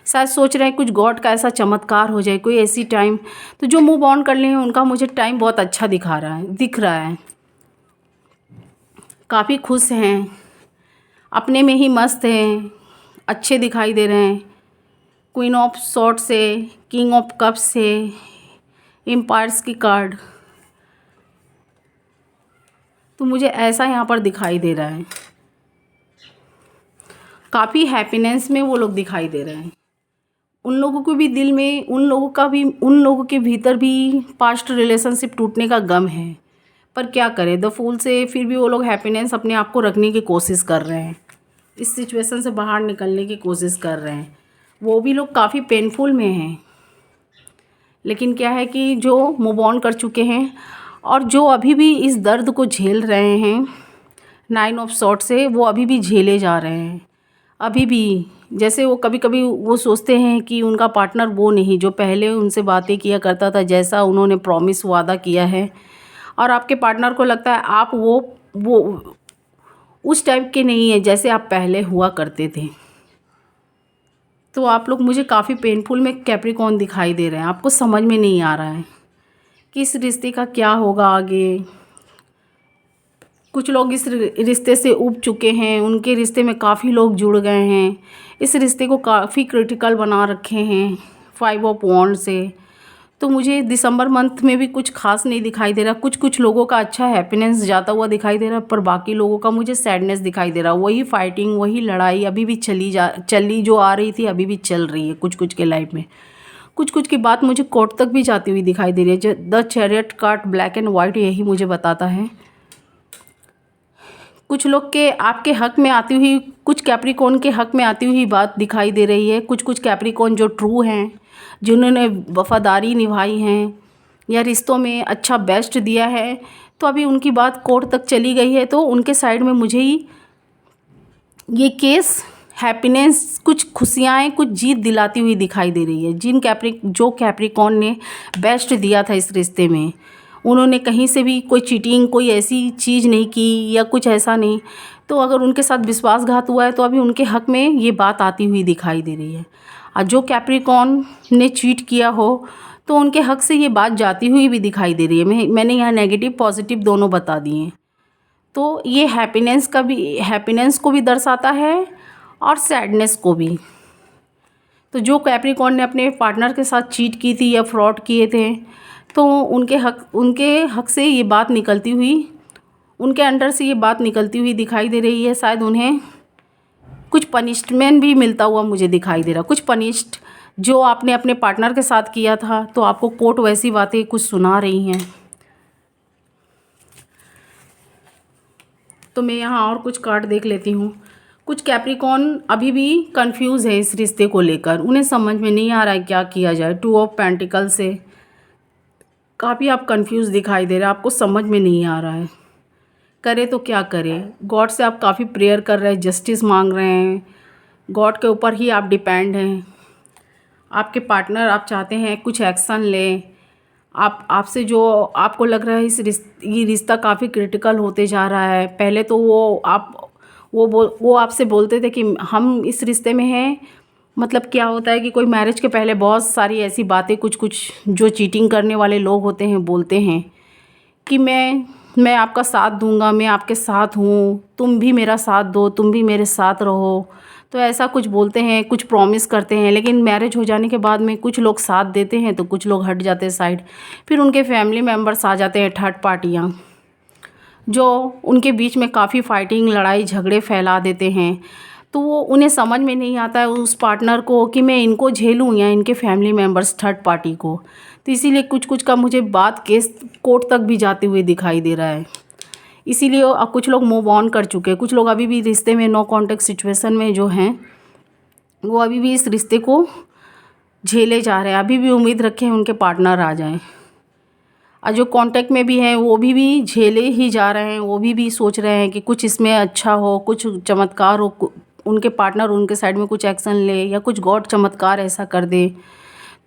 शायद सोच रहे हैं कुछ गॉड का ऐसा चमत्कार हो जाए, कोई ऐसी टाइम। तो जो मूव ऑन कर लिए हैं उनका मुझे टाइम बहुत अच्छा दिख रहा है। काफ़ी खुश हैं, अपने में ही मस्त हैं, अच्छे दिखाई दे रहे हैं। क्वीन ऑफ सॉर्ड से, किंग ऑफ कप से, एम्पायर्स की कार्ड, तो मुझे ऐसा यहाँ पर दिखाई दे रहा है। काफ़ी हैप्पीनेस में वो लोग दिखाई दे रहे हैं। उन लोगों को भी दिल में उन लोगों के भीतर भी पास्ट रिलेशनशिप टूटने का गम है, पर क्या करें, द फूल से फिर भी वो लोग हैप्पीनेस अपने आप को रखने की कोशिश कर रहे हैं, इस सिचुएशन से बाहर निकलने की कोशिश कर रहे हैं। वो भी लोग काफ़ी पेनफुल में हैं, लेकिन क्या है कि जो मूव ऑन कर चुके हैं और जो अभी भी इस दर्द को झेल रहे हैं 9 ऑफ सॉर्ड से, वो अभी भी झेले जा रहे हैं। अभी भी जैसे वो कभी कभी वो सोचते हैं कि उनका पार्टनर वो नहीं जो पहले उनसे बातें किया करता था, जैसा उन्होंने प्रॉमिस वादा किया है, और आपके पार्टनर को लगता है आप वो उस टाइप के नहीं है जैसे आप पहले हुआ करते थे। तो आप लोग मुझे काफ़ी पेनफुल में कैप्रिकॉर्न दिखाई दे रहे हैं। आपको समझ में नहीं आ रहा है कि इस रिश्ते का क्या होगा आगे। कुछ लोग इस रिश्ते से ऊब चुके हैं, उनके रिश्ते में काफ़ी लोग जुड़ गए हैं, इस रिश्ते को काफ़ी क्रिटिकल बना रखे हैं 5 ऑफ वॉन्ड से। तो मुझे दिसंबर मंथ में भी कुछ खास नहीं दिखाई दे रहा। कुछ कुछ लोगों का अच्छा हैप्पीनेस जाता हुआ दिखाई दे रहा, पर बाकी लोगों का मुझे सैडनेस दिखाई दे रहा। वही फाइटिंग, वही लड़ाई अभी भी चली जो आ रही थी, अभी भी चल रही है कुछ कुछ के लाइफ में। कुछ कुछ की बात मुझे कोर्ट तक भी जाती हुई दिखाई दे रही है। The chariot card black and white यही मुझे बताता है। कुछ लोग के आपके हक में आती हुई, कुछ कैप्रिकॉर्न के हक में आती हुई बात दिखाई दे रही है। कुछ कुछ कैप्रिकॉर्न जो ट्रू हैं, जिन्होंने वफादारी निभाई हैं या रिश्तों में अच्छा बेस्ट दिया है, तो अभी उनकी बात कोर्ट तक चली गई है। तो उनके साइड में मुझे ही ये केस हैप्पीनेस, कुछ खुशियाँ, कुछ जीत दिलाती हुई दिखाई दे रही है। जो कैप्रिकॉर्न ने बेस्ट दिया था इस रिश्ते में, उन्होंने कहीं से भी कोई चीटिंग, कोई ऐसी चीज़ नहीं की या कुछ ऐसा नहीं। तो अगर उनके साथ विश्वासघात हुआ है तो अभी उनके हक में ये बात आती हुई दिखाई दे रही है। और जो कैप्रिकॉर्न ने चीट किया हो तो उनके हक से ये बात जाती हुई भी दिखाई दे रही है। मैंने यहाँ नेगेटिव पॉजिटिव दोनों बता दिए। तो ये हैप्पीनेस को भी दर्शाता है और सैडनेस को भी। तो जो कैप्रिकॉर्न ने अपने पार्टनर के साथ चीट की थी या फ्रॉड किए थे, तो उनके हक से ये बात निकलती हुई, उनके अंडर से ये बात निकलती हुई दिखाई दे रही है। शायद उन्हें कुछ पनिशमेंट भी मिलता हुआ मुझे दिखाई दे रहा। कुछ पनिश्ड जो आपने अपने पार्टनर के साथ किया था, तो आपको कोर्ट वैसी बातें कुछ सुना रही हैं। तो मैं यहाँ और कुछ कार्ड देख लेती हूँ। कुछ कैप्रिकॉर्न अभी भी कंफ्यूज है इस रिश्ते को लेकर, उन्हें समझ में नहीं आ रहा है क्या किया जाए। 2 ऑफ पेंटिकल से काफ़ी आप कंफ्यूज दिखाई दे रहे हैं, आपको समझ में नहीं आ रहा है करे तो क्या करें। गॉड से आप काफ़ी प्रेयर कर रहे हैं, जस्टिस मांग रहे हैं, गॉड के ऊपर ही आप डिपेंड हैं। आपके पार्टनर, आप चाहते हैं कुछ एक्शन लें। आपसे जो आपको लग रहा है ये रिश्ता काफ़ी क्रिटिकल होते जा रहा है। पहले तो वो आपसे बोलते थे कि हम इस रिश्ते में हैं। मतलब क्या होता है कि कोई मैरिज के पहले बहुत सारी ऐसी बातें, कुछ कुछ जो चीटिंग करने वाले लोग होते हैं बोलते हैं कि मैं आपका साथ दूंगा, मैं आपके साथ हूँ, तुम भी मेरा साथ दो, तुम भी मेरे साथ रहो। तो ऐसा कुछ बोलते हैं, कुछ प्रॉमिस करते हैं, लेकिन मैरिज हो जाने के बाद में कुछ लोग साथ देते हैं तो कुछ लोग हट जाते हैं साइड। फिर उनके फैमिली मेम्बर्स आ जाते हैं, थर्ड पार्टियाँ, जो उनके बीच में काफ़ी फाइटिंग, लड़ाई झगड़े फैला देते हैं। तो वो उन्हें समझ में नहीं आता है उस पार्टनर को कि मैं इनको झेलूँ या इनके फैमिली मेम्बर्स थर्ड पार्टी को। तो इसीलिए कुछ कुछ का मुझे बात केस कोर्ट तक भी जाते हुए दिखाई दे रहा है। इसीलिए अब कुछ लोग मूव ऑन कर चुके हैं, कुछ लोग अभी भी रिश्ते में नो कॉन्टेक्ट सिचुएशन में जो हैं, वो अभी भी इस रिश्ते को झेले जा रहे हैं, अभी भी उम्मीद रखे हैं उनके पार्टनर आ जाएं। और जो कांटेक्ट में भी हैं वो भी झेले ही जा रहे हैं, वो भी सोच रहे हैं कि कुछ इसमें अच्छा हो, कुछ चमत्कार हो, उनके पार्टनर उनके साइड में कुछ एक्शन ले या कुछ गॉड चमत्कार ऐसा कर दे।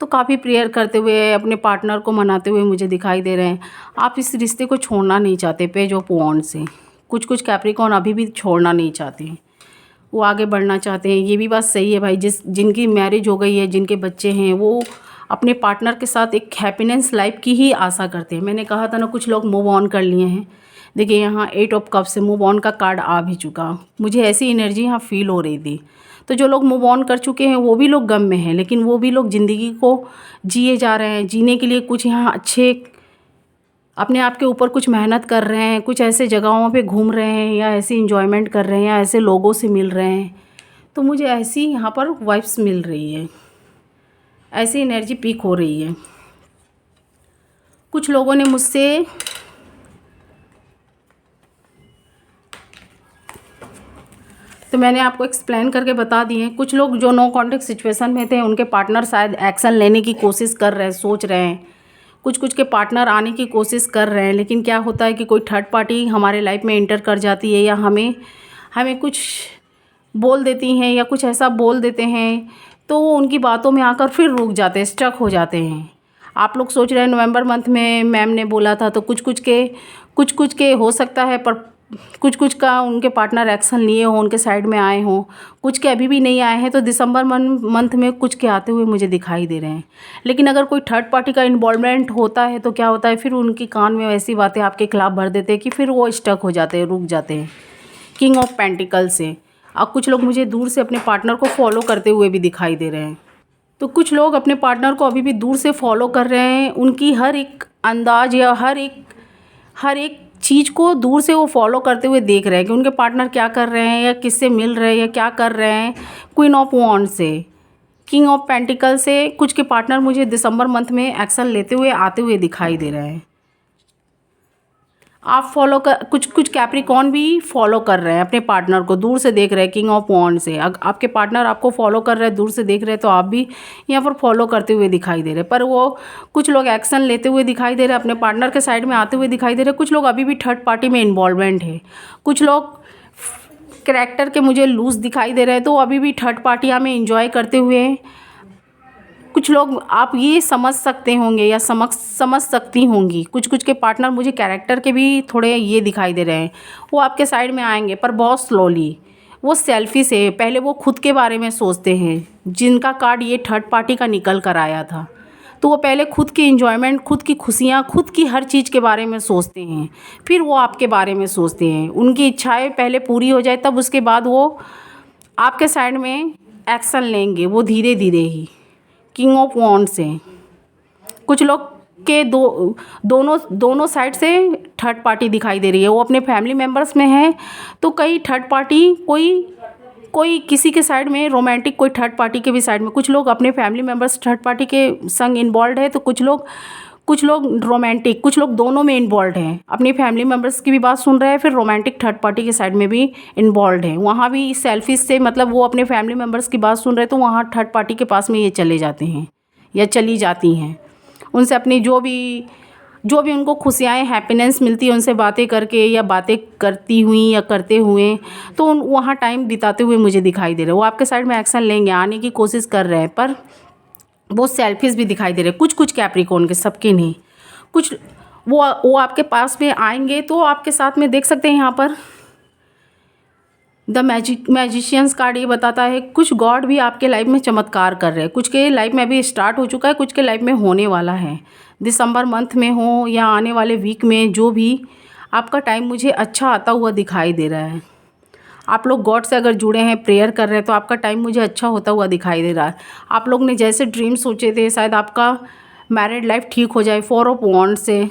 तो काफ़ी प्रेयर करते हुए, अपने पार्टनर को मनाते हुए मुझे दिखाई दे रहे हैं। आप इस रिश्ते को छोड़ना नहीं चाहते पेज ऑफ वॉन्ड से। कुछ कुछ कैप्रिकॉर्न अभी भी छोड़ना नहीं चाहते, वो आगे बढ़ना चाहते हैं। ये भी बात सही है भाई, जिनकी मैरिज हो गई है, जिनके बच्चे हैं, वो अपने पार्टनर के साथ एक हैप्पीनेस लाइफ की ही आशा करते हैं। मैंने कहा था ना, कुछ लोग मूव ऑन कर लिए हैं। देखिए यहाँ 8 ऑफ कप से मूव ऑन का कार्ड आ भी चुका, मुझे ऐसी एनर्जी यहाँ फील हो रही थी। तो जो लोग मूव ऑन कर चुके हैं वो भी लोग गम में हैं, लेकिन वो भी लोग ज़िंदगी को जिए जा रहे हैं। जीने के लिए कुछ यहाँ अच्छे अपने आप के ऊपर कुछ मेहनत कर रहे हैं, कुछ ऐसे जगहों पे घूम रहे हैं या ऐसे इंजॉयमेंट कर रहे हैं या ऐसे लोगों से मिल रहे हैं। तो मुझे ऐसी यहाँ पर वाइब्स मिल रही है, ऐसी एनर्जी पीक हो रही है। कुछ लोगों ने मुझसे तो मैंने आपको एक्सप्लेन करके बता दिए। कुछ लोग जो नो कॉन्टेक्ट सिचुएशन में थे, उनके पार्टनर शायद एक्शन लेने की कोशिश कर रहे हैं, सोच रहे हैं। कुछ कुछ के पार्टनर आने की कोशिश कर रहे हैं, लेकिन क्या होता है कि कोई थर्ड पार्टी हमारे लाइफ में इंटर कर जाती है या हमें कुछ बोल देती हैं या कुछ ऐसा बोल देते हैं तो वो उनकी बातों में आकर फिर रुक जाते हैं, स्टक हो जाते हैं। आप लोग सोच रहे हैं नवंबर मंथ में मैम ने बोला था, तो कुछ कुछ के हो सकता है, पर कुछ कुछ का उनके पार्टनर एक्शन लिए हों, उनके साइड में आए हों, कुछ के अभी भी नहीं आए हैं। तो दिसंबर मंथ में कुछ के आते हुए मुझे दिखाई दे रहे हैं। लेकिन अगर कोई थर्ड पार्टी का इन्वॉल्वमेंट होता है तो क्या होता है, फिर उनकी कान में ऐसी बातें आपके खिलाफ़ भर देते हैं कि फिर वो स्टक हो जाते हैं, रुक जाते हैं। किंग ऑफ पेंटिकल से अब कुछ लोग मुझे दूर से अपने पार्टनर को फॉलो करते हुए भी दिखाई दे रहे हैं। तो कुछ लोग अपने पार्टनर को अभी भी दूर से फॉलो कर रहे हैं। उनकी हर एक अंदाज या हर एक चीज़ को दूर से वो फॉलो करते हुए देख रहे हैं कि उनके पार्टनर क्या कर रहे हैं या किससे मिल रहे हैं या क्या कर रहे हैं। क्वीन ऑफ वॉन्ड से, किंग ऑफ पेंटिकल से कुछ के पार्टनर मुझे दिसंबर मंथ में एक्शन लेते हुए आते हुए दिखाई दे रहे हैं। आप फॉलो कर कुछ कैप्रिकॉर्न भी फॉलो कर रहे हैं अपने पार्टनर को, दूर से देख रहे हैं। किंग ऑफ वॉन्ड से आपके पार्टनर आपको फॉलो कर रहे हैं, दूर से देख रहे हैं, तो आप भी यहाँ पर फॉलो करते हुए दिखाई दे रहे हैं। पर वो कुछ लोग एक्शन लेते हुए दिखाई दे रहे हैं, अपने पार्टनर के साइड में आते हुए दिखाई दे रहे हैं। कुछ लोग अभी भी थर्ड पार्टी में इन्वॉल्वमेंट है। कुछ लोग कैरेक्टर के मुझे लूज़ दिखाई दे रहे हैं, तो अभी भी थर्ड पार्टियाँ में इंजॉय करते हुए। कुछ लोग आप ये समझ सकते होंगे या समझ सकती होंगी, कुछ के पार्टनर मुझे कैरेक्टर के भी थोड़े ये दिखाई दे रहे हैं। वो आपके साइड में आएंगे पर बहुत स्लोली। वो सेल्फिश है, पहले वो खुद के बारे में सोचते हैं। जिनका कार्ड ये थर्ड पार्टी का निकल कर आया था, तो वो पहले खुद की इंजॉयमेंट, खुद की खुशियाँ, खुद की हर चीज़ के बारे में सोचते हैं, फिर वो आपके बारे में सोचते हैं। उनकी इच्छाएं पहले पूरी हो जाए, तब उसके बाद वो आपके साइड में एक्शन लेंगे, वो धीरे धीरे ही। किंग ऑफ वॉन्ड से कुछ लोग के दोनों साइड से थर्ड पार्टी दिखाई दे रही है। वो अपने फैमिली मेम्बर्स में है, तो कई थर्ड पार्टी कोई किसी के साइड में रोमांटिक, कोई थर्ड पार्टी के भी साइड में। कुछ लोग अपने फैमिली मेम्बर्स थर्ड पार्टी के संग इन्वॉल्व है, तो कुछ लोग रोमांटिक, कुछ लोग दोनों में इन्वॉल्व हैं। अपनी फैमिली मेम्बर्स की भी बात सुन रहे हैं, फिर रोमांटिक थर्ड पार्टी के साइड में भी इन्वॉल्व हैं। वहाँ भी सेल्फिश से, मतलब वो अपने फैमिली मेम्बर्स की बात सुन रहे हैं, तो वहाँ थर्ड पार्टी के पास में ये चले जाते हैं या चली जाती हैं। उनसे अपनी जो भी उनको खुशियाँ, हैप्पीनेस मिलती है, उनसे बातें करके या बातें करती हुई या करते हुए, तो वहाँ टाइम बिताते हुए मुझे दिखाई दे रहे हैं। वो आपके साइड में एक्शन लेंगे, आने की कोशिश कर रहे हैं, पर वो सेल्फिश भी दिखाई दे रहे हैं। कुछ कैप्रिकॉर्न के, सबके नहीं। कुछ वो आपके पास में आएंगे, तो आपके साथ में देख सकते हैं यहाँ पर द मैजिशियंस कार्ड ये बताता है कुछ गॉड भी आपके लाइफ में चमत्कार कर रहे हैं। कुछ के लाइफ में अभी स्टार्ट हो चुका है, कुछ के लाइफ में होने वाला है। दिसंबर मंथ में हो या आने वाले वीक में, जो भी आपका टाइम मुझे अच्छा आता हुआ दिखाई दे रहा है। आप लोग गॉड से अगर जुड़े हैं, प्रेयर कर रहे हैं, तो आपका टाइम मुझे अच्छा होता हुआ दिखाई दे रहा है। आप लोग ने जैसे ड्रीम सोचे थे, शायद आपका मैरिड लाइफ ठीक हो जाए। 4 ऑफ वॉन्ड से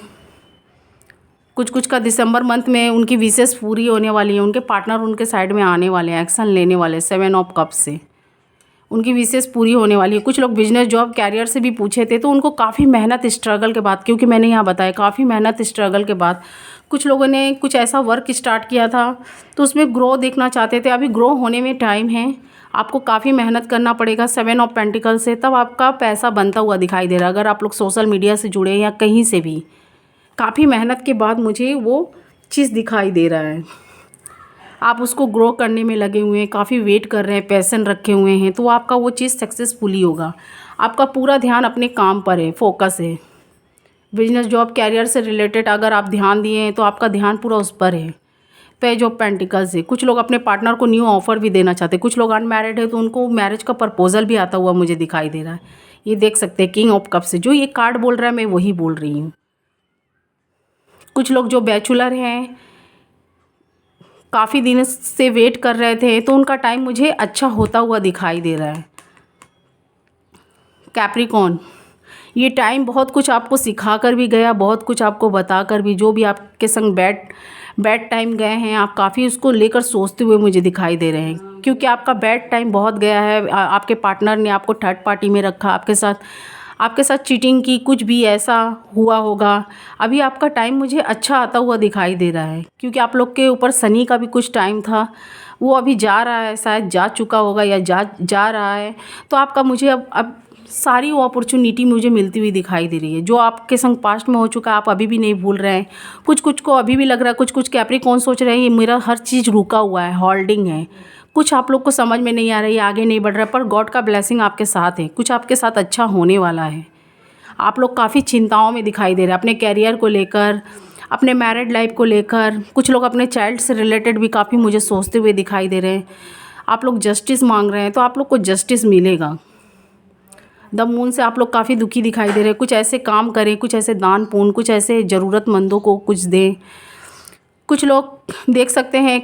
कुछ का दिसंबर मंथ में उनकी विशेष पूरी होने वाली है। उनके पार्टनर उनके साइड में आने वाले हैं, एक्शन लेने वाले। 7 ऑफ कप से उनकी विशेष पूरी होने वाली है। कुछ लोग बिजनेस, जॉब, कैरियर से भी पूछे थे, तो उनको काफ़ी मेहनत, स्ट्रगल के बाद, क्योंकि मैंने यहाँ बताया काफ़ी मेहनत, स्ट्रगल के बाद कुछ लोगों ने कुछ ऐसा वर्क स्टार्ट किया था, तो उसमें ग्रो देखना चाहते थे। अभी ग्रो होने में टाइम है, आपको काफ़ी मेहनत करना पड़ेगा। 7 ऑफ पेंटिकल से तब आपका पैसा बनता हुआ दिखाई दे रहा है। अगर आप लोग सोशल मीडिया से जुड़े हैं या कहीं से भी, काफ़ी मेहनत के बाद मुझे वो चीज़ दिखाई दे रहा है। आप उसको ग्रो करने में लगे हुए हैं, काफ़ी वेट कर रहे हैं, पैशन रखे हुए हैं, तो आपका वो चीज़ सक्सेसफुली होगा। आपका पूरा ध्यान अपने काम पर है, फोकस है। बिजनेस, जॉब, कैरियर से रिलेटेड अगर आप ध्यान दिए हैं, तो आपका ध्यान पूरा उस पर है। पेज ऑफ पेंटिकल्स से कुछ लोग अपने पार्टनर को न्यू ऑफर भी देना चाहते हैं। कुछ लोग अनमैरिड है, तो उनको मैरिज का प्रपोजल भी आता हुआ मुझे दिखाई दे रहा है। ये देख सकते हैं किंग ऑफ कप से, जो ये कार्ड बोल रहा है मैं वही बोल रही हूँ। कुछ लोग जो बैचलर हैं, काफ़ी दिन से वेट कर रहे थे, तो उनका टाइम मुझे अच्छा होता हुआ दिखाई दे रहा है। कैप्रिकॉर्न, ये टाइम बहुत कुछ आपको सिखा कर भी गया, बहुत कुछ आपको बता कर भी। जो भी आपके संग बैड टाइम गए हैं, आप काफ़ी उसको लेकर सोचते हुए मुझे दिखाई दे रहे हैं, क्योंकि आपका बैड टाइम बहुत गया है। आपके पार्टनर ने आपको थर्ड पार्टी में रखा, आपके साथ चीटिंग की, कुछ भी ऐसा हुआ होगा। अभी आपका टाइम मुझे अच्छा आता हुआ दिखाई दे रहा है, क्योंकि आप लोग के ऊपर शनि का भी कुछ टाइम था, वो अभी जा रहा है, शायद जा चुका होगा या जा रहा है। तो आपका मुझे अब सारी वो अपॉर्चुनिटी मुझे मिलती हुई दिखाई दे रही है। जो आपके संग पास्ट में हो चुका है, आप अभी भी नहीं भूल रहे हैं। कुछ को अभी भी लग रहा है, कुछ कैप्रिकॉर्न सोच रहे हैं ये मेरा हर चीज़ रुका हुआ है, होल्डिंग है। कुछ आप लोग को समझ में नहीं आ रही है, आगे नहीं बढ़ रहा है, पर गॉड का ब्लेसिंग आपके साथ है, कुछ आपके साथ अच्छा होने वाला है। आप लोग काफ़ी चिंताओं में दिखाई दे रहे हैं अपने कैरियर को लेकर, अपने मैरिड लाइफ को लेकर। कुछ लोग अपने चाइल्ड से रिलेटेड भी काफ़ी मुझे सोचते हुए दिखाई दे रहे हैं। आप लोग जस्टिस मांग रहे हैं, तो आप लोग को जस्टिस मिलेगा। द मून से आप लोग काफ़ी दुखी दिखाई दे रहे हैं। कुछ ऐसे काम करें, कुछ ऐसे दान पुण्य, कुछ ऐसे ज़रूरतमंदों को कुछ दें। कुछ लोग देख सकते हैं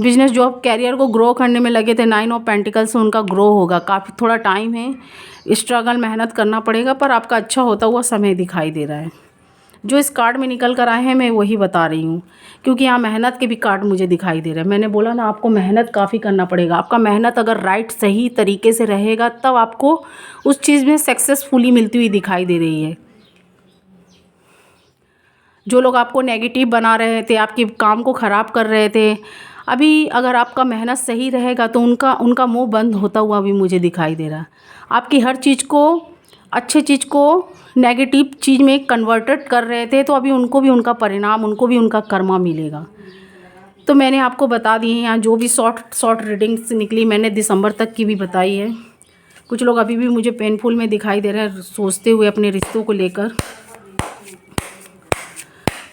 बिजनेस जॉब कैरियर को ग्रो करने में लगे थे, 9 ऑफ पेंटिकल्स से उनका ग्रो होगा। काफ़ी थोड़ा टाइम है, स्ट्रगल मेहनत करना पड़ेगा, पर आपका अच्छा होता हुआ समय दिखाई दे रहा है। जो इस कार्ड में निकल कर आए हैं मैं वही बता रही हूँ, क्योंकि यहाँ मेहनत के भी कार्ड मुझे दिखाई दे रहे हैं। मैंने बोला ना, आपको मेहनत काफ़ी करना पड़ेगा। आपका मेहनत अगर राइट सही तरीके से रहेगा तब आपको उस चीज़ में सक्सेसफुली मिलती हुई दिखाई दे रही है। जो लोग आपको नेगेटिव बना रहे थे, आपके काम को ख़राब कर रहे थे, अभी अगर आपका मेहनत सही रहेगा तो उनका मुंह बंद होता हुआ भी मुझे दिखाई दे रहा। आपकी हर चीज़ को, अच्छे चीज़ को नेगेटिव चीज़ में कन्वर्टेड कर रहे थे, तो अभी उनको भी उनका परिणाम, उनको भी उनका कर्मा मिलेगा। तो मैंने आपको बता दी है यहाँ जो भी शॉर्ट रीडिंग्स निकली, मैंने दिसंबर तक की भी बताई है। कुछ लोग अभी भी मुझे पेनफुल में दिखाई दे रहे हैं सोचते हुए अपने रिश्तों को लेकर।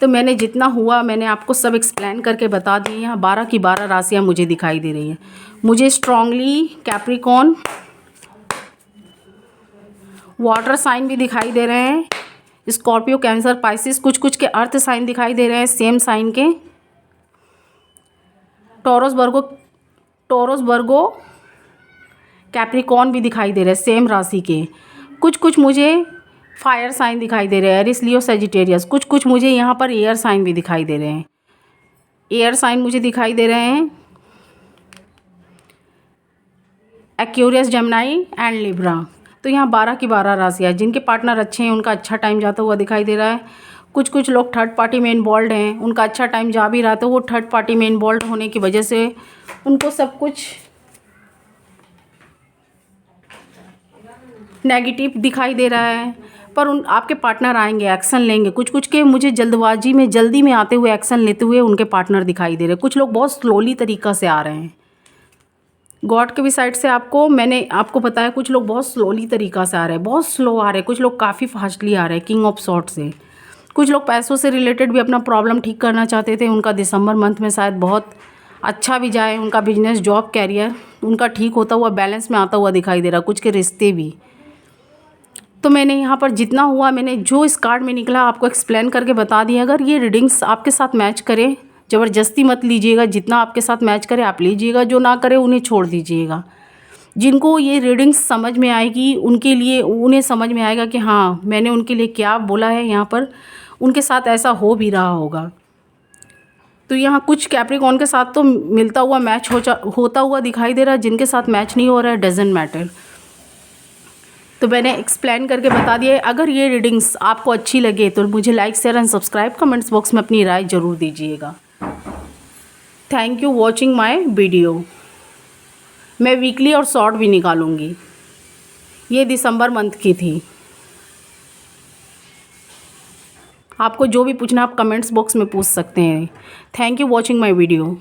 तो मैंने जितना हुआ मैंने आपको सब एक्सप्लेन करके बता दी। यहाँ 12 की 12 राशियाँ मुझे दिखाई दे रही हैं। मुझे स्ट्रांगली कैप्रिकॉर्न, वाटर साइन भी दिखाई दे रहे हैं, स्कॉर्पियो, कैंसर, पाइसिस, कुछ के अर्थ साइन दिखाई दे रहे हैं सेम साइन के। टॉरस वर्गो कैप्रिकॉर्न भी दिखाई दे रहे हैं सेम राशि के। कुछ मुझे फायर साइन दिखाई दे रहे हैं, एरिस, लियो, सेजिटेरियस। कुछ मुझे यहाँ पर एयर साइन भी दिखाई दे रहे हैं। एयर साइन मुझे दिखाई दे रहे हैं एक्वेरियस, जेमिनी एंड लिब्रा। तो यहाँ 12 की 12 राशियाँ, जिनके पार्टनर अच्छे हैं उनका अच्छा टाइम जाता हुआ दिखाई दे रहा है। कुछ लोग थर्ड पार्टी में इन्वॉल्व हैं, उनका अच्छा टाइम जा भी रहा, तो वो थर्ड पार्टी में इन्वॉल्व होने की वजह से उनको सब कुछ नेगेटिव दिखाई दे रहा है। पर आपके पार्टनर आएंगे, एक्शन लेंगे। कुछ के मुझे जल्दी में आते हुए, एक्शन लेते हुए उनके पार्टनर दिखाई दे रहे हैं। कुछ लोग बहुत स्लोली तरीक़ा से आ रहे हैं। गॉड के भी साइड से मैंने आपको बताया, कुछ लोग बहुत स्लोली तरीक़ा से आ रहे हैं, बहुत स्लो आ रहे हैं। कुछ लोग काफ़ी फास्टली आ रहे हैं किंग ऑफ सॉर्ट से। कुछ लोग पैसों से रिलेटेड भी अपना प्रॉब्लम ठीक करना चाहते थे, उनका दिसंबर मंथ में शायद बहुत अच्छा भी जाए। उनका बिजनेस, जॉब, कैरियर उनका ठीक होता हुआ, बैलेंस में आता हुआ दिखाई दे रहा। कुछ के रिश्ते भी। तो मैंने यहाँ पर जितना हुआ, मैंने जो इस कार्ड में निकला आपको एक्सप्लेन करके बता दिया। अगर ये रीडिंग्स आपके साथ मैच करें, ज़बरदस्ती मत लीजिएगा, जितना आपके साथ मैच करे आप लीजिएगा, जो ना करे उन्हें छोड़ दीजिएगा। जिनको ये रीडिंग्स समझ में आएगी उनके लिए, उन्हें समझ में आएगा कि हाँ मैंने उनके लिए क्या बोला है, यहाँ पर उनके साथ ऐसा हो भी रहा होगा। तो यहाँ कुछ कैप्रिकॉर्न के साथ तो मिलता हुआ मैच होता हुआ दिखाई दे रहा है, जिनके साथ मैच नहीं हो रहा है डजंट मैटर। तो मैंने एक्सप्लेन करके बता दिया है। अगर ये रीडिंग्स आपको अच्छी लगे तो मुझे like, share and subscribe, comments box में अपनी राय ज़रूर दीजिएगा। Thank you watching my video. मैं वीकली और शॉर्ट भी निकालूंगी। ये दिसंबर मंथ की थी। आपको जो भी पूछना आप कमेंट्स बॉक्स में पूछ सकते हैं। Thank you watching my video.